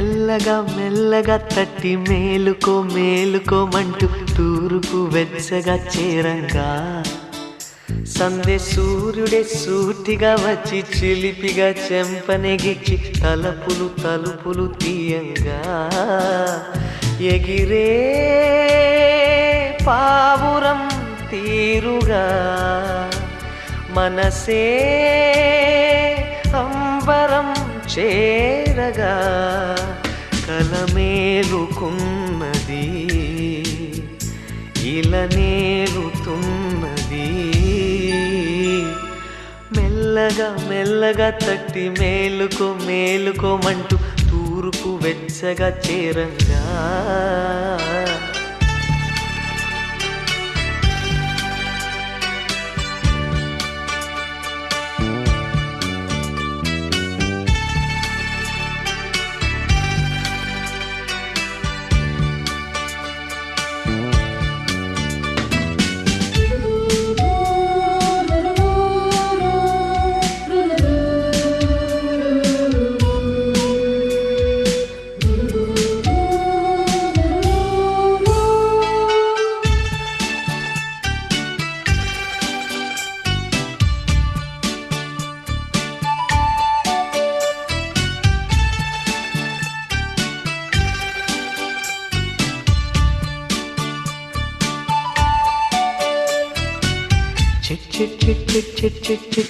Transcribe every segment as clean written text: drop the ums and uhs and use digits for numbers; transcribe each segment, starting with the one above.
మెల్లగా మెల్లగా తట్టి మేలుకో మేలుకోమంటూ తూర్పు వెచ్చగా చేరంగా సందే సూర్యుడే సూటిగా వచ్చి చిలిపిగా చెంపనెగిచ్చి తలుపులు తలుపులు తీయంగా ఎగిరే పావురం తీరుగా మనసే అంబరం చేరగా కలమేలుకున్నది ఇలనేలుతున్నది మెల్లగా మెల్లగా తట్టి మేలుకో మేలుకోమంటూ తూర్పు వెచ్చగా చేరంగా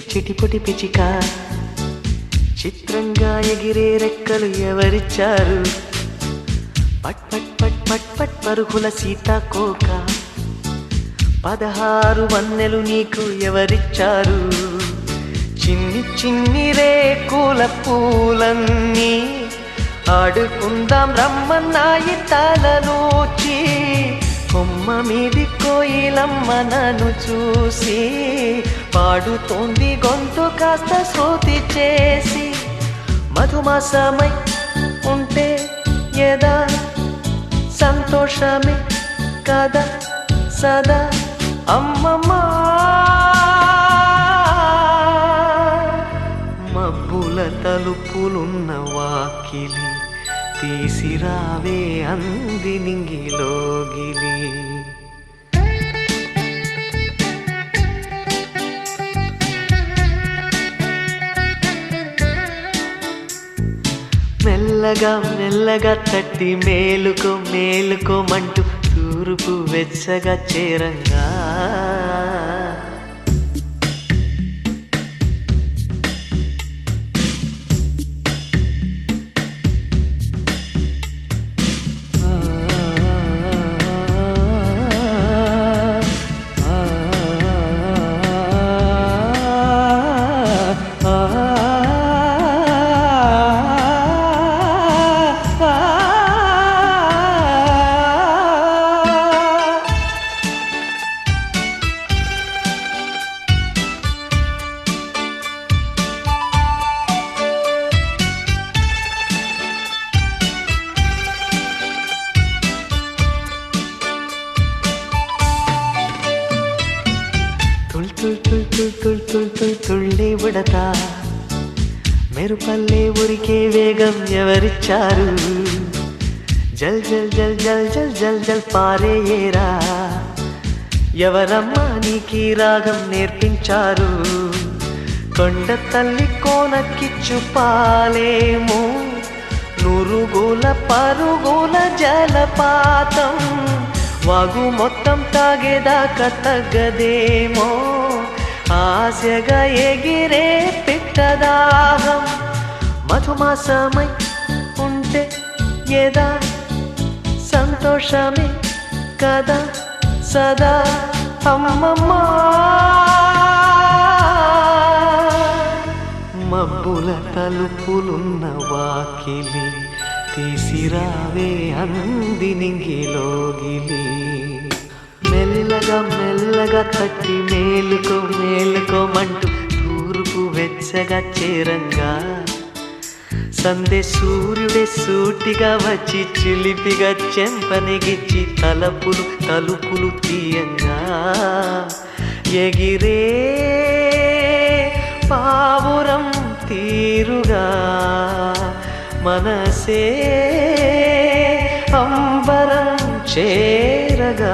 చిటిపొటి పిచిక చిత్రంగా ఎగిరే రెక్కలు ఎవరిచ్చారు పట్ పట్ పట్ పట్ పట్ పరుగుల సీతాకోక 16 వన్నెలు నీకు ఎవరిచ్చారు చిన్ని చిన్ని రేకుల పూలన్నీ ఆడుకుందాం రమ్మన్నాయి తలలోచి కొమ్మ మీది కోయిలమ్మ నన్ను చూసి పాడుతోంది గొంతు కాస్త శృతి చేసి మధుమాసమై ఉంటే ఏదా సంతోషమే కదా సదా అమ్మమ్మా మబ్బుల తలుపులున్న వాకిలి తీసిరావే అంది నింగిలోగిలి మెల్లగా మెల్లగా తట్టి మేలుకో మేలుకోమంటూ తూర్పు వెచ్చగా చేరంగా తుళ్ళి ఉడతా మెరుపల్లే ఉరికే వేగం ఎవరిచ్చారు జల్ జల్ జల్ జల్ జల్ జల్ జల్ పారేయేరా ఎవరమ్మా నీకీ రాగం నేర్పించారు కొండ తల్లి కోనకిచ్చు పాలేమో నురుగుల పరుగుల జలపాతం వాగు మొత్తం తాగేదాకా తగ్గదేమో ఆశగా ఎగిరే పిట్టదాహం మధుమాసమై ఉంటే ఏదా సంతోషమే కదా సదా అమ్మమ్మా మబ్బుల తలుపులున్న వాకిలి తీసిరావే అంది నింగిలోగిలి మెల్లగా మెల్లగా తట్టి మేలుకో మేలుకోమంటూ తూర్పు వెచ్చగా చేరంగా సందే సూర్యుడే సూటిగా వచ్చి చిలిపిగా చెంపనెగిచ్చి తలుపులు తలుపులు తీయంగా ఎగిరే పావురం తీరుగా మనసే చేరగా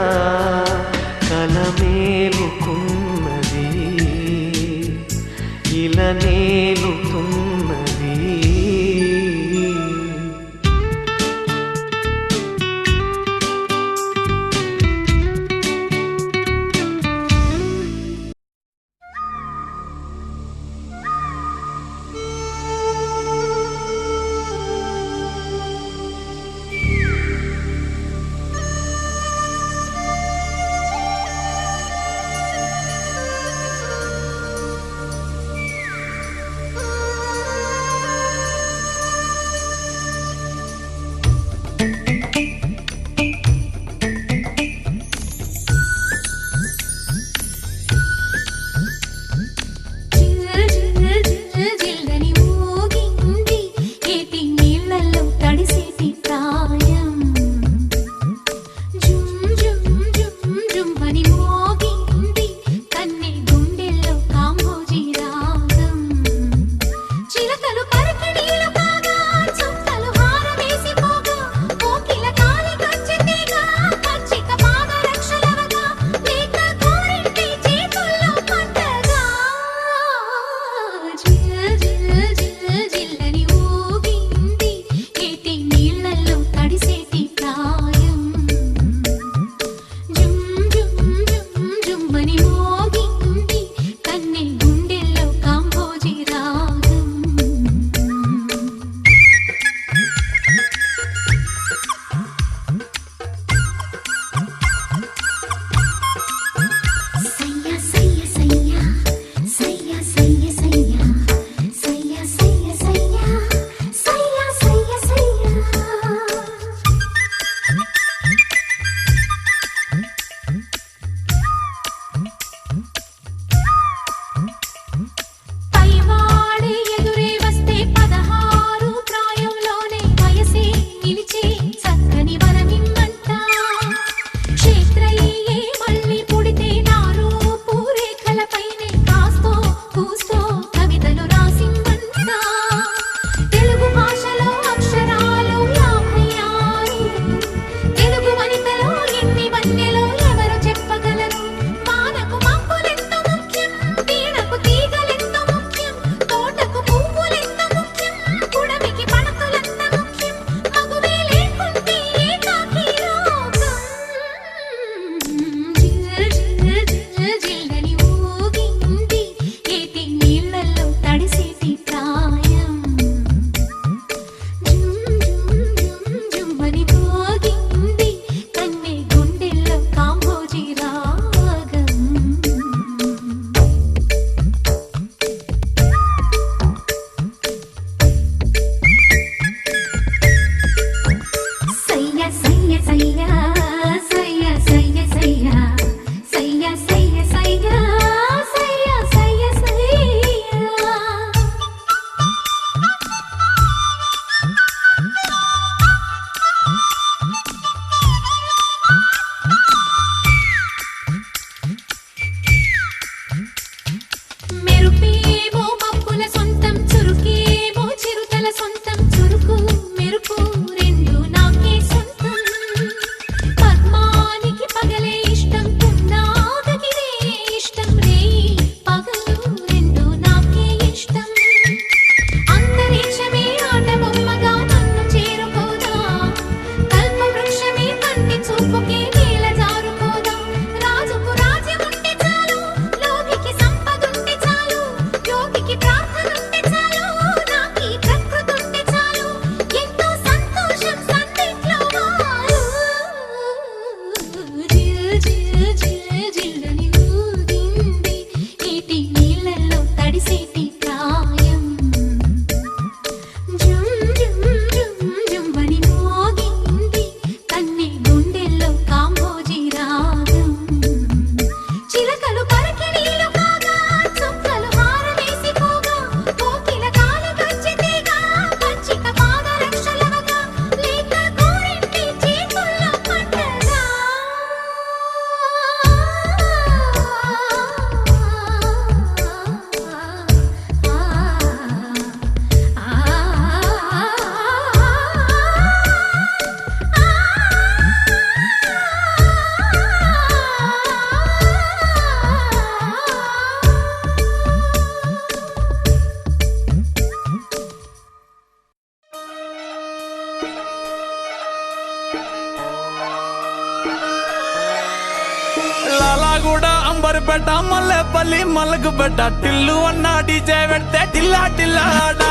కలమేలుకున్నది ఇలా నేలుతున్నది. మిర్యాలగూడ అంబర్పేట మల్లెపల్లి మల్లకుపేట టిల్లు అన్న డీజే పెడితే టిల్లా టిల్లా ఆడ